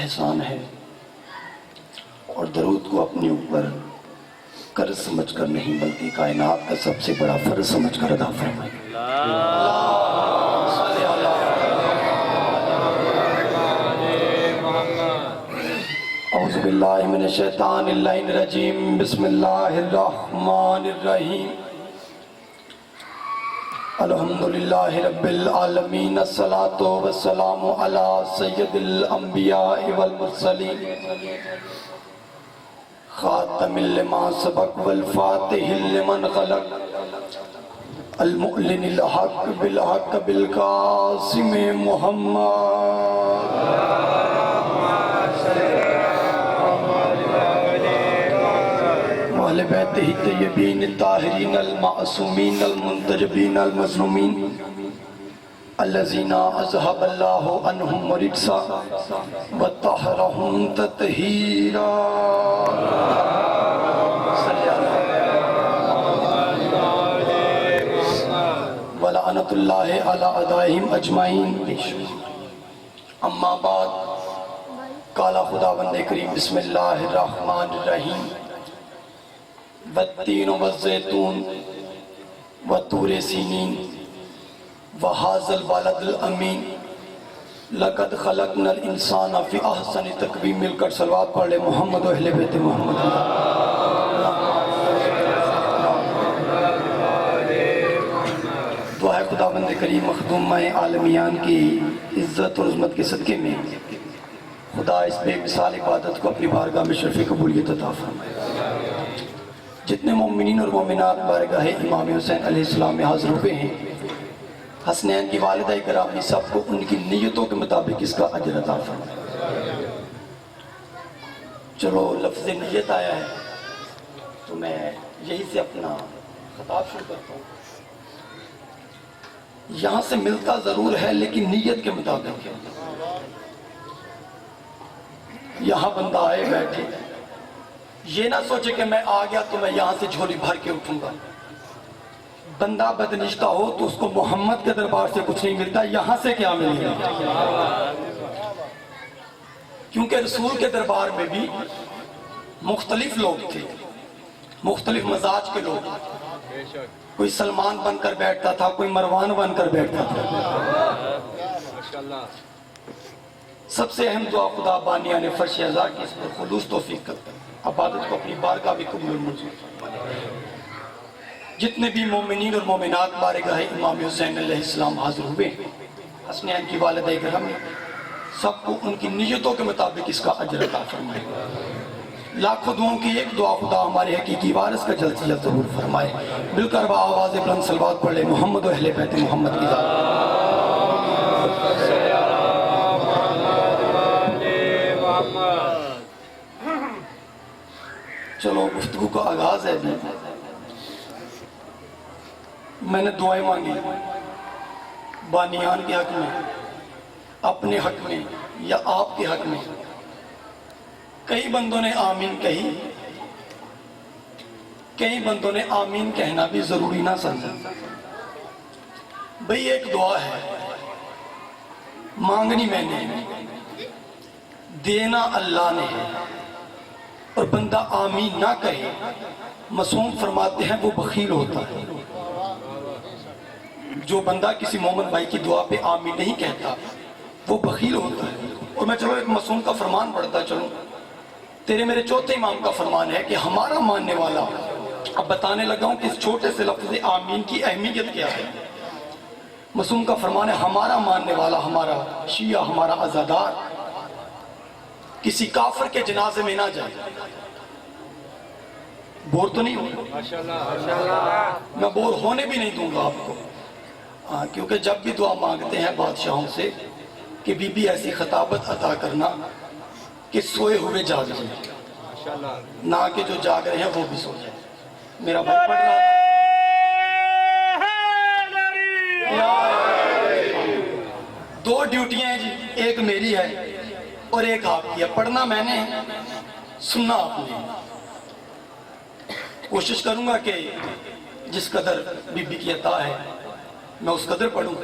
احسان ہے، اور درود کو اپنے اوپر قرض سمجھ کر نہیں بلکہ کائنات کا سب سے بڑا فرض سمجھ کر ادا فرمائے۔ اعوذ باللہ من الشیطان اللعین الرجیم، بسم اللہ الرحمن الرحیم، الحمدللہ رب العالمین، الصلاة والسلام علی سید الانبیاء والمرسلین، خاتم لما سبق والفاتح لمن غلق، المعلن الحق بالحق بالقاسم محمد، اہل بیتہ الطیبین الطاہرین المعصومین المنتجبین المظلومین، الذین اذھب اللہ عنہم الرجس وطہرہم تطہیرا۔ ولعنۃ اللہ علی اعدائہم اجمعین۔ اما بعد، قال خداوند کریم بسم اللہ الرحمن الرحیم، والتین والزیتون وطور سینین وہذا البلد الامین، لقد خلقنا الانسان فی احسن تقویم۔ مل کر صلوات پڑھ لے محمد و اہل بیت محمد۔ دعا ہے خداوند کریم مخدومہ عالمیان کی عزت اور عظمت کے صدقے میں خدا اس بے مثال عبادت کو اپنی بارگاہ میں شرف قبولیت عطا فرمائے۔ جتنے مومنین اور مومنات بارگاہ امام حسین علیہ السلام میں حاضر ہوئے ہیں، حسنین کی والدہ گرامی سب کو ان کی نیتوں کے مطابق اس کا اجر عطا فرمائے۔ چلو لفظ نیت آیا ہے تو میں یہی سے اپنا خطاب شروع کرتا ہوں۔ یہاں سے ملتا ضرور ہے لیکن نیت کے مطابق ہے۔ یہاں بندہ آئے بیٹھے، یہ نہ سوچے کہ میں آ گیا تو میں یہاں سے جھولی بھر کے اٹھوں گا۔ بندہ بدنشتہ ہو تو اس کو محمد کے دربار سے کچھ نہیں ملتا، یہاں سے کیا ملے گا؟ کیونکہ رسول کے دربار میں بھی مختلف لوگ تھے، مختلف مزاج کے لوگ، کوئی سلمان بن کر بیٹھتا تھا، کوئی مروان بن کر بیٹھتا تھا۔ سب سے اہم دعا خدا بانیان فرش ازا کی اس پر خلوص توفیق کرتا ہے، عبادت کو اپنی بارگاہ بھی قبول منظور فرمائے۔ جتنے بھی مومنین اور مومنات بارگاہ امام حسین علیہ السلام حاضر ہوئے، حسنین کی والدہ گرامی سب کو ان کی نیتوں کے مطابق اس کا اجر عطا فرمائے۔ لاکھوں دعاؤں کی ایک دعا خدا ہمارے حقیقی وارث کا جلد سے جلد ضرور فرمائے۔ مل کر بآواز بلند صلوات پڑھ لے محمد و اہل بیت محمد کی ذات۔ چلو گفتگو کا آغاز ہے۔ بھی میں نے دعائیں مانگی بانیان کے حق میں، اپنے حق میں یا آپ کے حق میں۔ کئی بندوں نے آمین کہی، کئی بندوں نے آمین کہنا بھی ضروری نہ سمجھا۔ بھئی ایک دعا ہے، مانگنی میں نے، دینا اللہ نے ہے، اور بندہ آمین نہ کہے، معصوم فرماتے ہیں وہ بخیل ہوتا ہے۔ جو بندہ کسی مومن بھائی کی دعا پہ آمین نہیں کہتا وہ بخیل ہوتا ہے۔ اور میں چلو ایک معصوم کا فرمان پڑھتا چلوں۔ تیرے میرے چوتھے امام کا فرمان ہے کہ ہمارا ماننے والا، اب بتانے لگا ہوں کہ اس چھوٹے سے لفظ آمین کی اہمیت کیا ہے۔ معصوم کا فرمان ہے ہمارا ماننے والا، ہمارا شیعہ، ہمارا عزادار کسی کافر کے جنازے میں نہ جائے۔ بور تو نہیں ہوں، میں بور ہونے بھی نہیں دوں گا آپ کو، کیونکہ جب بھی دعا مانگتے ہیں بادشاہوں سے کہ بی بی ایسی خطابت عطا کرنا کہ سوئے ہوئے جاگ جائیں، نہ کہ جو جاگ رہے ہیں وہ بھی سو جائیں۔ میرا بھائی پڑھ رہا دو ڈیوٹیاں ہیں جی، ایک میری ہے اور ایک آپ کی ہے۔ پڑھنا میں نے، سننا آپ نے۔ کوشش کروں گا کہ جس قدر بی بی کی عطا ہے میں اس قدر پڑھوں،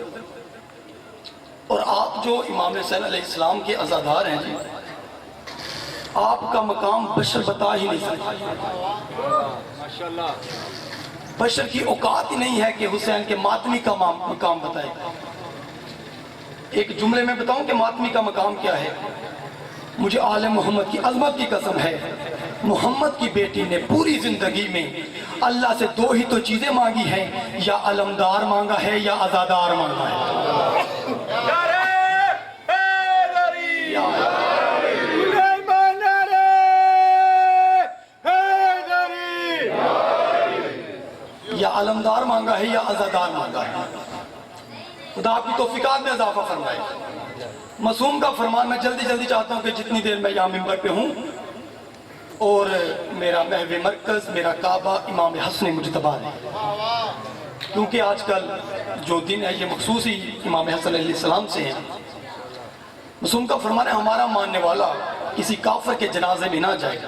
اور آپ جو امام حسین علیہ السلام کے عزادار ہیں جی، آپ کا مقام بشر بتا ہی نہیں سکتا. بشر کی اوقات ہی نہیں ہے کہ حسین کے ماتمی کا مقام بتائے گا. ایک جملے میں بتاؤں کہ ماتمی کا مقام کیا ہے. مجھے آل محمد کی عظمت کی قسم ہے، محمد کی بیٹی نے پوری زندگی میں اللہ سے دو ہی تو چیزیں مانگی ہیں، یا علمدار مانگا ہے یا عزادار مانگا ہے. یا علمدار مانگا ہے یا عزادار مانگا ہے. خدا آپ کی توفیقات میں اضافہ فرمائے. معصوم کا فرمان میں جلدی چاہتا ہوں کہ جتنی دیر میں یہاں منبر پہ ہوں، اور میرا محو مرکز، میرا کعبہ امام حسن مجتبیٰ ہے، کیونکہ آج کل جو دن ہے یہ مخصوص ہی امام حسن علیہ السلام سے ہے. معصوم کا فرمان ہے ہمارا ماننے والا کسی کافر کے جنازے میں نہ جائے،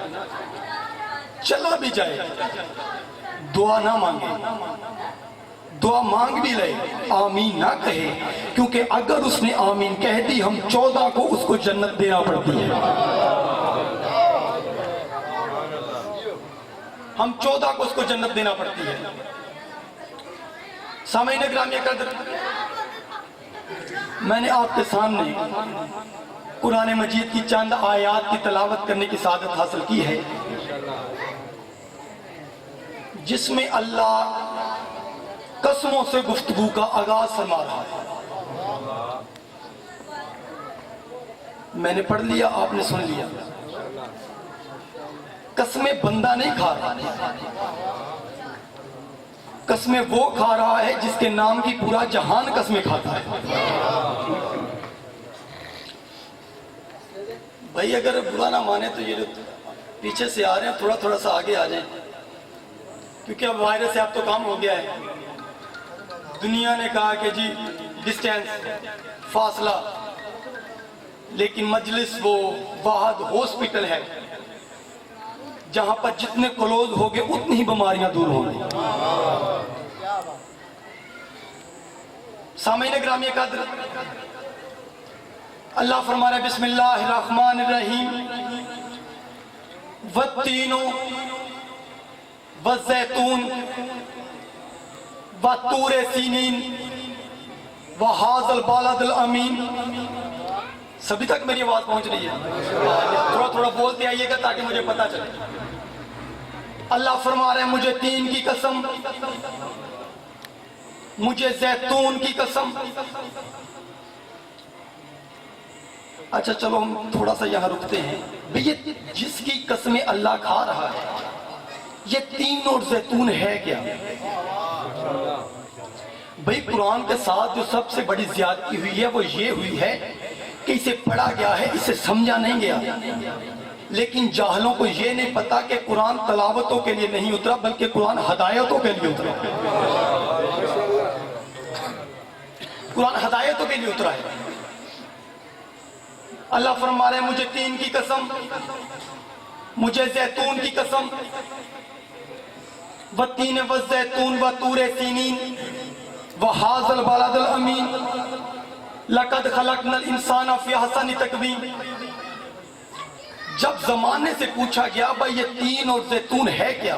چلا بھی جائے دعا نہ مانگے، دعا مانگ بھی لے آمین نہ کہے، کیونکہ اگر اس نے آمین کہہ دی ہم 14 کو اس کو جنت دینا پڑتی ہے. ہم 14 کو اس کو جنت دینا پڑتی ہے. سامعین گرامی قدر، میں نے آپ کے سامنے قرآن مجید کی چند آیات کی تلاوت کرنے کی سعادت حاصل کی ہے، جس میں اللہ قسموں سے گفتگو کا آغاز فرما رہا ہے. میں نے پڑھ لیا، آپ نے سن لیا. قسمیں بندہ نہیں کھا رہا، قسمیں وہ کھا رہا ہے جس کے نام کی پورا جہان قسمیں کھاتا ہے. بھائی اگر برا نہ مانے تو یہ پیچھے سے آ رہے ہیں تھوڑا سا آگے آ جائیں، کیونکہ اب وائرس سے اب تو کام ہو گیا ہے. دنیا نے کہا کہ جی ڈسٹینس، فاصلہ، لیکن مجلس وہ واحد ہاسپٹل ہے جہاں پر جتنے کلوز ہوگے اتنی ہی بیماریاں دور ہوں گی. سامعین گرامی قدر، اللہ فرما رہا ہے بسم اللہ الرحمن الرحیم، والتین والزیتون وطور سینین وہذا البلد الامین. سبھی تک میری آواز پہنچ رہی ہے؟ تھوڑا بولتے آئیے گا تاکہ مجھے پتا چلے. اللہ فرما رہے ہیں مجھے تین کی قسم، مجھے زیتون کی قسم. اچھا چلو ہم تھوڑا سا یہاں رکتے ہیں. یہ جس کی قسمیں اللہ کھا رہا ہے، یہ تین اور زیتون ہے کیا؟ بھئی قرآن کے ساتھ جو سب سے بڑی زیادتی ہوئی ہے وہ یہ ہوئی ہے کہ اسے پڑھا گیا ہے، اسے سمجھا نہیں گیا. لیکن جاہلوں کو یہ نہیں پتا کہ قرآن تلاوتوں کے لیے نہیں اترا بلکہ قرآن ہدایتوں کے لیے اترا. قرآن ہدایتوں کے لیے اترا ہے. اللہ فرما رہے ہیں مجھے تین کی قسم، مجھے زیتون کی قسم، والتین والزیتون وطور سینین وہذا البلد الامین لقد خلقنا الانسان فی احسن تقویم. جب زمانے سے پوچھا گیا بھائی یہ تین اور زیتون ہے کیا،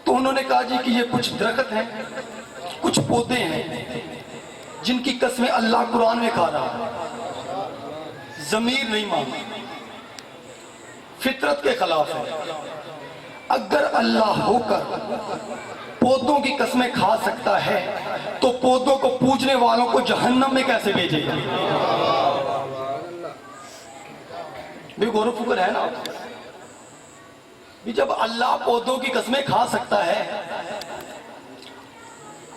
تو انہوں نے کہا جی کہ یہ کچھ درخت ہیں، کچھ پودے ہیں جن کی قسمیں اللہ قرآن میں کھا رہا ہے. ضمیر نہیں مانگا، فطرت کے خلاف ہے. اگر اللہ ہو کر پودوں کی قسمیں کھا سکتا ہے تو پودوں کو پوجنے والوں کو جہنم میں کیسے بھیجے گا؟ بھی غور و فکر ہے نا. بھی جب اللہ پودوں کی قسمیں کھا سکتا ہے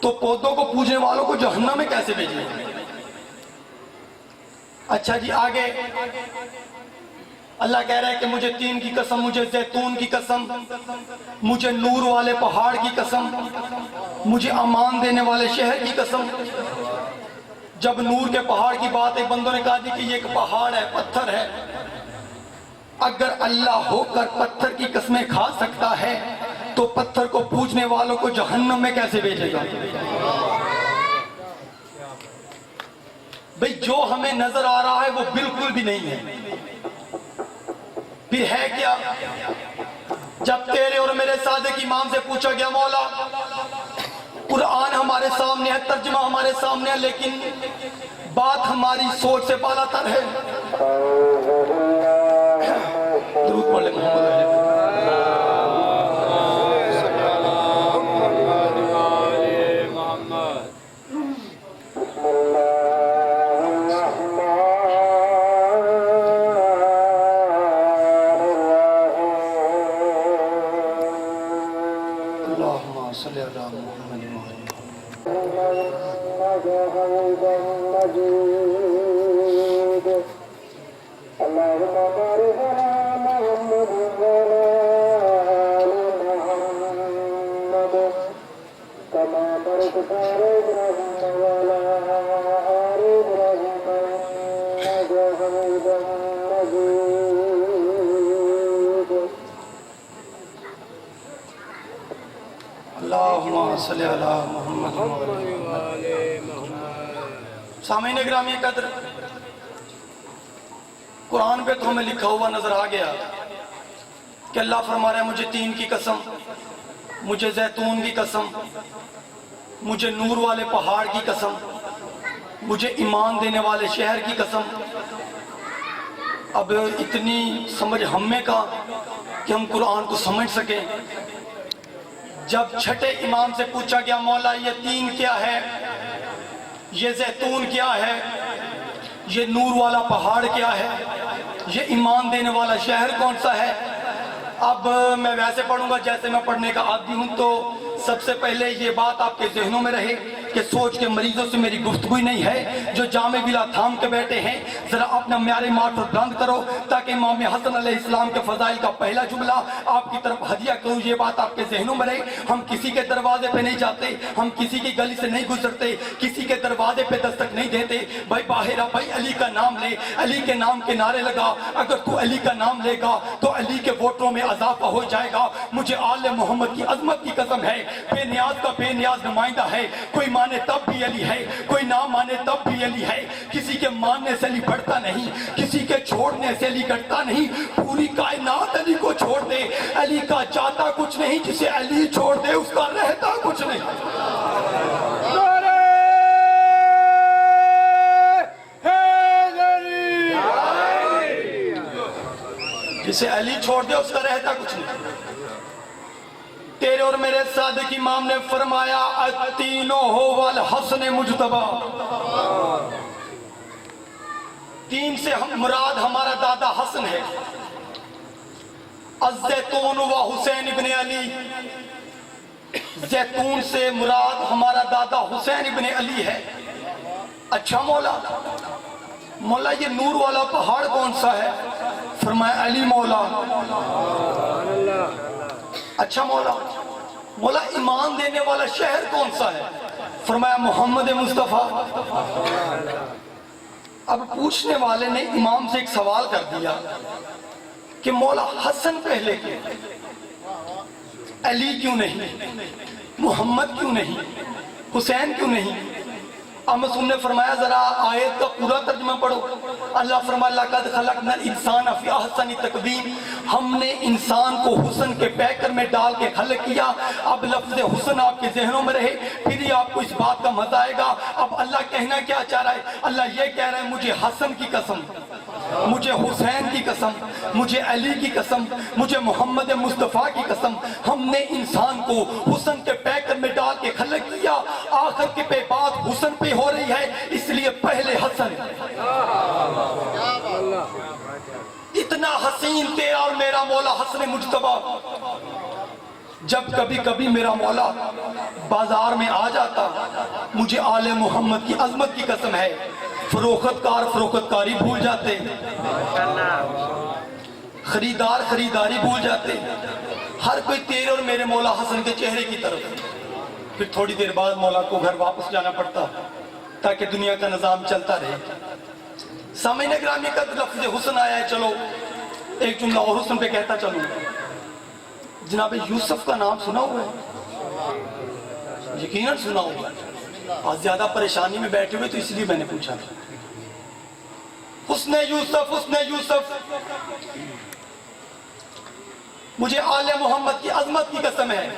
تو پودوں کو پوجنے والوں کو جہنم میں کیسے بھیجے گا؟ اچھا جی آگے اللہ کہہ رہا ہے کہ مجھے تین کی قسم، مجھے زیتون کی قسم، مجھے نور والے پہاڑ کی قسم، مجھے امان دینے والے شہر کی قسم. جب نور کے پہاڑ کی بات ایک بندوں نے کہا جی کہ یہ ایک پہاڑ ہے، پتھر ہے. اگر اللہ ہو کر پتھر کی قسمیں کھا سکتا ہے تو پتھر کو پوجنے والوں کو جہنم میں کیسے بھیجے گا؟ بھئی جو ہمیں نظر آ رہا ہے وہ بالکل بھی نہیں ہے. پھر ہے کیا؟ جب تیرے اور میرے صادق امام سے پوچھا گیا مولا قرآن ہمارے سامنے ہے، ترجمہ ہمارے سامنے ہے، لیکن بات ہماری سوچ سے بالا تر ہے. درود پڑھ لے محمد علیہ اللہم صلی اللہ محمد. سامعین گرامی قدر، قرآن پہ تو ہمیں لکھا ہوا نظر آ گیا کہ اللہ فرما رہا ہے مجھے تین کی قسم، مجھے زیتون کی قسم، مجھے نور والے پہاڑ کی قسم، مجھے ایمان دینے والے شہر کی قسم. اب اتنی سمجھ ہم میں کا کہ ہم قرآن کو سمجھ سکیں. جب چھٹے امام سے پوچھا گیا مولا یہ تین کیا ہے، یہ زیتون کیا ہے، یہ نور والا پہاڑ کیا ہے، یہ ایمان دینے والا شہر کون سا ہے؟ اب میں ویسے پڑھوں گا جیسے میں پڑھنے کا عادی ہوں، تو سب سے پہلے یہ بات آپ کے ذہنوں میں رہے کہ سوچ کے مریضوں سے میری گفتگو ہی نہیں ہے. جو جامع بلا تھام کے بیٹھے ہیں ذرا اپنا معیار ماٹر بلند کرو تاکہ امام حسن علیہ السلام کے فضائل کا پہلا جملہ آپ کی طرف ہدیہ کروں. یہ بات آپ کے ذہنوں میں رہے. ہم کسی کے دروازے پہ نہیں جاتے، ہم کسی کی گلی سے نہیں گزرتے، کسی کے دروازے پہ دستک نہیں دیتے. بھائی باہر بھائی علی کا نام لے، علی کے نام کے نعرے لگا. اگر تو علی کا نام لے گا تو علی کے ووٹروں میں اضافہ ہو جائے گا. مجھے آل محمد کی عظمت کی قسم ہے، بے نیاز کا بے نیاز نمائندہ ہے. کوئی مانے تب بھی علی ہے، کوئی نہ مانے تب بھی علی ہے. کسی کے ماننے سے علی بڑھتا نہیں، کسی کے چھوڑنے سے علی گھٹتا نہیں. پوری کائنات علی کو چھوڑ دے، علی کا چاہتا کچھ نہیں. جسے علی چھوڑ دے اس کا رہتا کچھ نہیں. جسے علی چھوڑ دے اس کا رہتا کچھ نہیں. تیرے اور میرے صادق امام نے فرمایا التینو ہو والحسن مجتبہ. تین سے مراد ہمارا دادا حسن ہے. الزیتون و حسین ابن علی، زیتون سے مراد ہمارا دادا حسین ابن علی ہے. اچھا مولا یہ نور والا پہاڑ کون سا ہے؟ فرمایا علی مولا. اچھا مولا ایمان دینے والا شہر کون سا ہے؟ فرمایا محمد مصطفیٰ. اب پوچھنے والے نے امام سے ایک سوال کر دیا کہ مولا حسن پہلے کیوں، علی کیوں نہیں، محمد کیوں نہیں، حسین کیوں نہیں؟ اب مسعود نے فرمایا ذرا آیت کا پورا ترجمہ پڑھو. اللہ فرمایا لَقَدْ خَلَقْنَا الْإِنسَانَ فِي أَحْسَنِ تَقْوِيمٍ، ہم نے انسان کو حسن کے پیکر میں ڈال کے خلق کیا. اب لفظ حسن آپ کے ذہنوں میں رہے پھر ہی آپ کو اس بات کا مزہ آئے گا. اب اللہ کہنا کیا چاہ رہا ہے؟ اللہ یہ کہہ رہا ہے مجھے حسن کی قسم، مجھے حسین کی قسم، مجھے علی کی قسم، مجھے محمد مصطفیٰ کی قسم، ہم نے انسان کو حسن کے پیکر میں ڈال کے خلق کیا. آخر کے پہ بات حسن پہ ہو رہی ہے اس لیے پہلے حسن. اتنا حسین تیرا اور میرا مولا حسن مجتبہ. جب کبھی کبھی میرا مولا بازار میں آ جاتا مجھے آل محمد کی عظمت کی قسم ہے فروخت کاری بھول جاتے، خریدار خریداری بھول جاتے. ہر کوئی تیرے اور میرے مولا حسن کے چہرے کی طرف. پھر تھوڑی دیر بعد مولا کو گھر واپس جانا پڑتا تاکہ دنیا کا نظام چلتا رہے. سامعین گرامی کا لفظ حسن آیا ہے. چلو ایک جملہ اور حسن پہ کہتا چلوں. جناب یوسف کا نام سنا ہوا ہے؟ یقیناً سنا ہوا ہے. آج زیادہ پریشانی میں بیٹھے ہوئے تو اس لیے میں نے پوچھا. حسن یوسف مجھے آل محمد کی عظمت کی قسم ہے،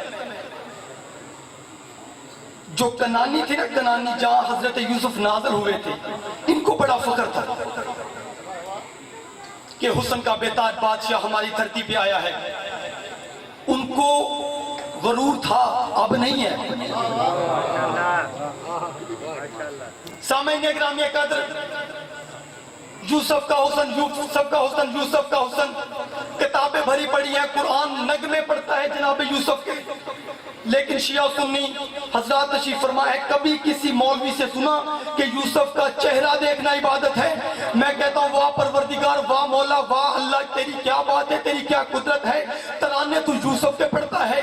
جو کنانی تھی نا، کنانی جہاں حضرت یوسف نازل ہوئے تھے، ان کو بڑا فخر تھا کہ حسن کا بیتاج بادشاہ ہماری دھرتی پہ آیا ہے. ان کو غرور تھا، اب نہیں ہے. سامعین گرامی قدر، یوسف کا حسن، یوسف کا حسن، یوسف کا حسن، کتابیں بھری پڑی ہیں، قرآن نغمے پڑھتا ہے جناب یوسف کے. لیکن شیعہ سنی حضرات تشریف فرما ہے، کبھی کسی مولوی سے سنا کہ یوسف کا چہرہ دیکھنا عبادت ہے؟ میں کہتا ہوں واہ پروردگار، واہ مولا، واہ اللہ، تیری کیا بات ہے، تیری کیا قدرت ہے. ترانے تو یوسف کے پڑھتا ہے،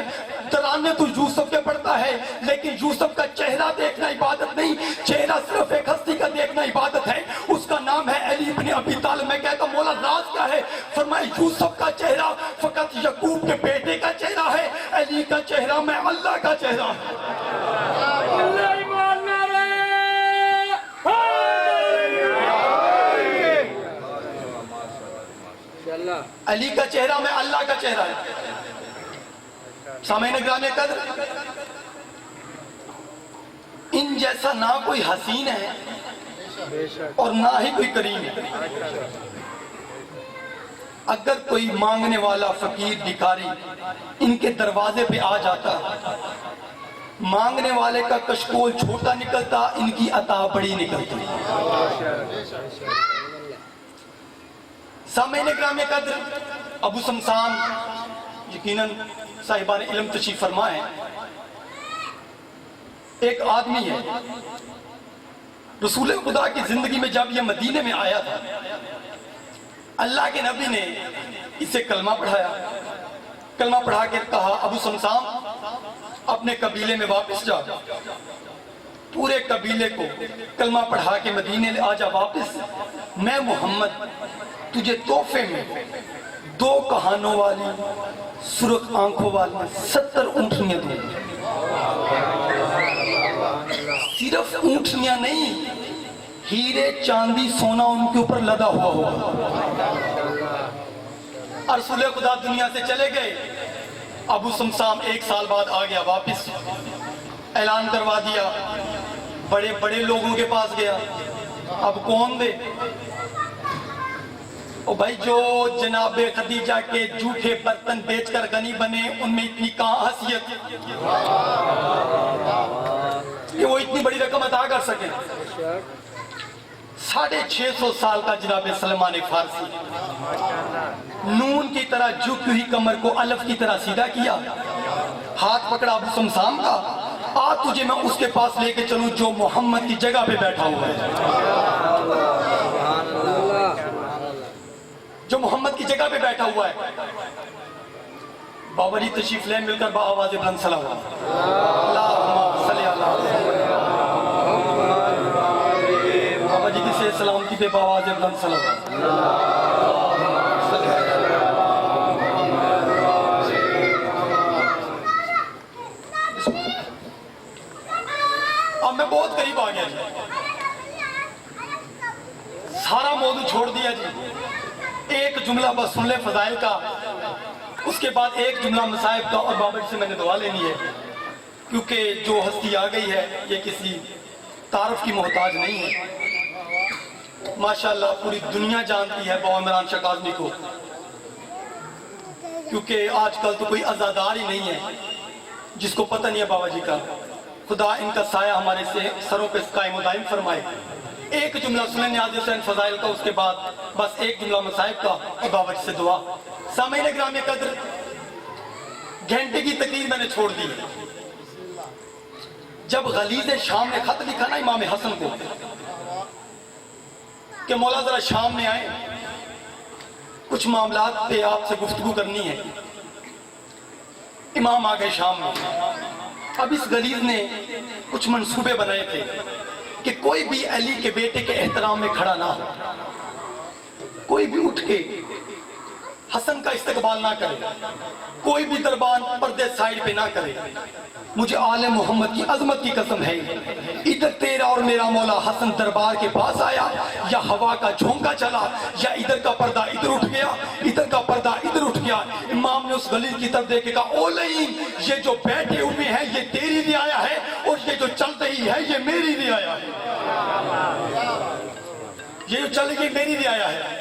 ترانے تو یوسف کے پڑھتا ہے، لیکن یوسف کا چہرہ دیکھنا عبادت نہیں. چہرہ صرف ایک ہستی کا دیکھنا عبادت ہے، اس کا نام ہے علی بن ابی طالب. میں کہتا ہوں مولا راز کیا ہے؟ فرمائے یوسف کا چہرہ فقط یعقوب کے بیٹے کا چہرہ ہے، علی کا چہرہ میں اللہ کا چہرہ ہے. علی کا چہرہ میں اللہ کا چہرہ ہے. سامعین گرامی قدر، ان جیسا نہ کوئی حسین ہے اور نہ ہی کوئی کریم ہے. اگر کوئی مانگنے والا فقیر بھکاری ان کے دروازے پہ آ جاتا، مانگنے والے کا کشکول چھوٹا نکلتا، ان کی عطا بڑی نکلتی. سامعین کرام قدر، ابو سمسان یقیناً صاحبان علم تشریف فرما ہے. ایک آدمی ہے، رسول خدا کی زندگی میں جب یہ مدینے میں آیا تھا، اللہ کے نبی نے اسے کلمہ پڑھایا. کلمہ پڑھا کے کہا ابو سمسان اپنے قبیلے میں واپس جا، پورے قبیلے کو کلمہ پڑھا کے مدینے لے آ جا واپس. میں محمد تجھے تحفے میں 2 کہانوں والی سرخ آنکھوں والی 70 اونٹنیاں دوں. صرف اونٹنیاں نہیں، ہیرے چاندی سونا ان کے اوپر لدا ہوا ہوا. رسول خدا دنیا سے چلے گئے. ابو سمسام 1 سال بعد آ گیا واپس، اعلان کروا دیا، بڑے بڑے لوگوں کے پاس گیا. اب کون دے؟ او بھائی جو جناب خدیجہ کے جھوٹے برتن بیچ کر غنی بنے، ان میں اتنی کہاں حیثیت کہ وہ اتنی بڑی رقم عطا کر سکیں. 650 سال کا جناب سلمان فارسی نون کی طرح جھکی ہوئی کمر کو الف کی طرح سیدھا کیا، ہاتھ پکڑا ابو سمسام کا، آ تجھے میں اس کے پاس لے کے چلوں جو محمد کی جگہ پہ بیٹھا ہوا ہے، جو محمد کی جگہ پہ بیٹھا ہوا ہے. بابا جی تشریف لے، مل کر با آواز بلند صلوات اللہم صلی اللہ. بابا جی کی سلامتی پہ با آواز بلند صلوات. اب میں بہت قریب آ گیا جی، سارا موضوع چھوڑ دیا جی. ایک جملہ بس سن لے فضائل کا، اس کے بعد ایک جملہ مصائب کا، اور بابا جی سے میں نے دعا لینی ہے، کیونکہ جو ہستی آ گئی ہے یہ کسی تعارف کی محتاج نہیں ہے. ماشاءاللہ پوری دنیا جانتی ہے بابا عمران شاہ کاظمی کو، کیونکہ آج کل تو کوئی عزادار ہی نہیں ہے جس کو پتہ نہیں ہے بابا جی کا. خدا ان کا سایہ ہمارے سے سروں پہ قائم و دائم فرمائے. ایک جملہ سنیں نیاز حسین فضائل کا، اس کے بعد بس ایک جملہ مصائب کا، اور بابا جی سے دعا. سامعین گرامی قدر، گھنٹے کی تقریر میں نے چھوڑ دی. جب غلیظ شام نے خط لکھا نا امام حسن کو کہ مولا ذرا شام میں آئیں، کچھ معاملات پہ آپ سے گفتگو کرنی ہے، امام آ گئے شام میں. اب اس غلیظ نے کچھ منصوبے بنائے تھے کہ کوئی بھی علی کے بیٹے کے احترام میں کھڑا نہ ہو، کوئی بھی اٹھ کے حسن کا استقبال نہ کرے، کوئی بھی دربان پردے سائیڈ پہ نہ کرے. مجھے آل محمد کی عظمت کی قسم ہے، ادھر تیرا اور میرا مولا حسن دربار کے پاس آیا یا ہوا کا جھونکا چلا یا ادھر کا پردہ ادھر اٹھ گیا، ادھر کا پردہ ادھر اٹھ گیا، امام نے اس گلی کی طرف دیکھے کہا او لئیم، یہ جو بیٹھے ہوئے ہیں یہ تیری رعایا ہے اور یہ جو چل رہی ہے یہ میری رعایا ہے. یہ جو چل گئی میری رعایا ہے.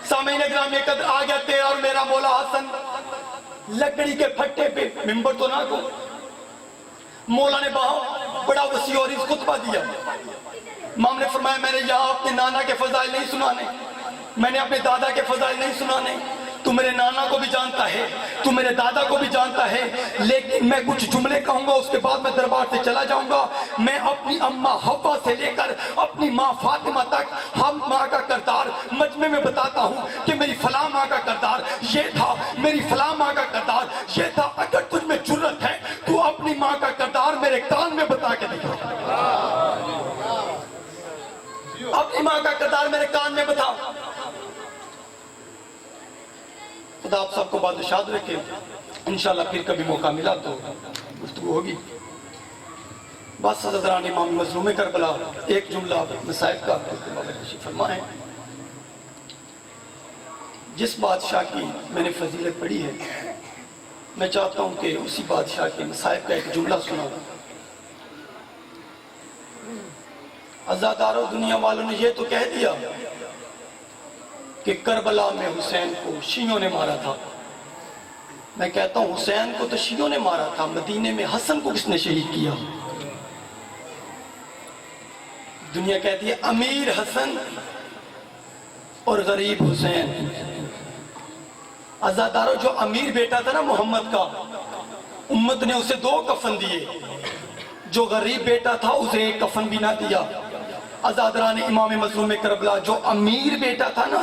سامعین اکرام قدر آ گیا تیرا اور میرا مولا حسن لکڑی کے پھٹے پہ، ممبر تو نہ کو، مولا نے بڑا وسیع اور اس خطبہ دیا. امام نے فرمایا میں نے یہاں اپنے نانا کے فضائل نہیں سنانے، میں نے اپنے دادا کے فضائل نہیں سنانے، تو میرے نانا کو بھی جانتا ہے، تو میرے دادا کو بھی جانتا ہے، لیکن میں کچھ جملے کہوں گا اس کے بعد میں دربار سے چلا جاؤں گا. میں اپنی اماں حوا سے لے کر اپنی ماں فاطمہ تک ہم ماں کا کردار مجمع میں بتاتا ہوں کہ میری فلاں ماں کا کردار یہ تھا، میری فلاں ماں کا کردار یہ تھا. اگر تجھ میں جرت ہے تو اپنی ماں کا کردار میرے کان میں بتا کے دکھا، اپنی ماں کا کردار میرے کان میں بتا. خدا آپ سب کو بادشاہت رکھے. انشاءاللہ پھر کبھی موقع ملا تو گفتگو ہوگی. بس حضران امام مظلوم کربلا ایک جملہ مصائب کا فرمائیں. جس بادشاہ کی میں نے فضیلت پڑھی ہے میں چاہتا ہوں کہ اسی بادشاہ کے مصائب کا ایک جملہ سناؤں. عزادارو دنیا والوں نے یہ تو کہہ دیا کہ کربلا میں حسین کو شیعوں نے مارا تھا. میں کہتا ہوں حسین کو تو شیعوں نے مارا تھا، مدینے میں حسن کو کس نے شہید کیا؟ دنیا کہتی ہے امیر حسن اور غریب حسین. عزادارو جو امیر بیٹا تھا نا محمد کا، امت نے اسے 2 کفن دیے، جو غریب بیٹا تھا اسے 1 کفن بھی نہ دیا. عزادران امام مظلوم کربلا جو امیر بیٹا تھا نا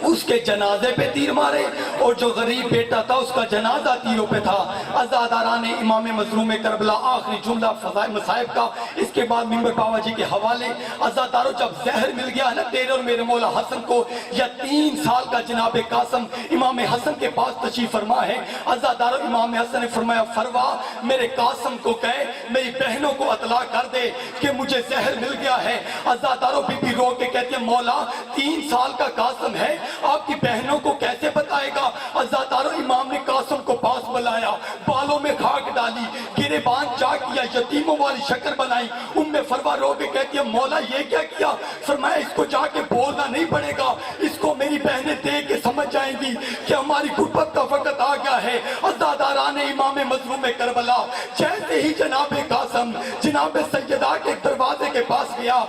اس کے جنازے پہ تیر مارے، اور جو غریب بیٹا تھا اس کا جنازہ تیروں پہ تھا. عزادران امام مظلوم کربلا آخری جملہ فضائل مصائب کا، اس کے بعد ممبر بابا جی کے حوالے. عزادارو جب زہر مل گیا نا تیرے اور میرے مولا حسن کو، یا 3 سال کا جناب قاسم امام حسن کے پاس تشریف فرما ہے. عزادارو امام حسن نے فرمایا فروا میرے قاسم کو کہے میری بہنوں کو اطلاع کر دے کہ مجھے زہر مل گیا ہے. عزادارو بی بی رو کے کہتے ہیں مولا 3 سال کا قاسم ہے، آپ کی بہنوں کو کیسے بتائے گا؟ عزادارو امام نے قاسم کو پاس بلایا، بالوں میں خاک ڈالی، گریبان چاک کیا، یتیموں والی شکل بنائی. فروا رو کے کہتی ہے مولا یہ کیا کیا؟ فرمایا اس کو جا کے بولنا نہیں پڑے گا، اس کو میری بہنیں دیکھ کے سمجھ جائیں گی کہ ہماری غربت کا وقت آ گیا ہے. عزاداران امام مظلوم کربلا جیسے ہی جناب قاسم جناب سیدہ کے دروازے کے پاس گیا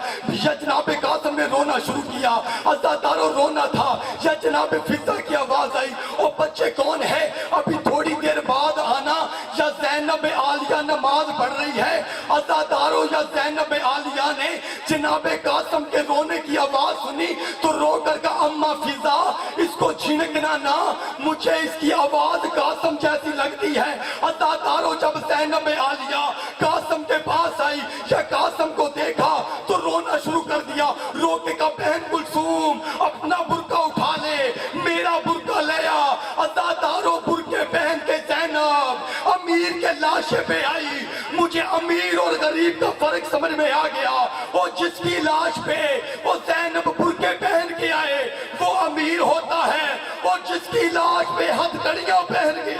یا جناب قاسم نے رونا شروع کیا. عزادارو رونا تھا یا جناب فضا کی آواز آئی او بچے کون ہے ابھی تھوڑی دیر بعد آنا، یا زینب عالیہ نماز پڑھ رہی ہے. عزادارو یا زینب عالیہ نے جناب قاسم کے رونے کی آواز سنی تو رو کر کہا اماں فضا اس کو چھنکنا نہ، مجھے اس کی آواز قاسم جیسی لگتی ہے. عزادارو جب زینب عالیہ قاسم کے پاس آئی یا قاسم کو دیکھا تو رونا شروع کر دیا. رو کے کہا بہن کلثوم اپنا برقع اٹھا لے، میرا برقع لیا. عزادارو برقع پہن کے زینب امیر کے لاشے پہ آئی. مجھے امیر اور غریب کا فرق سمجھ میں آ گیا. وہ جس کی لاش پہ وہ زینب برقع پہن کے آئے وہ امیر ہوتا ہے، اور جس کی لاش پہ ہتھ کڑیاں پہن کے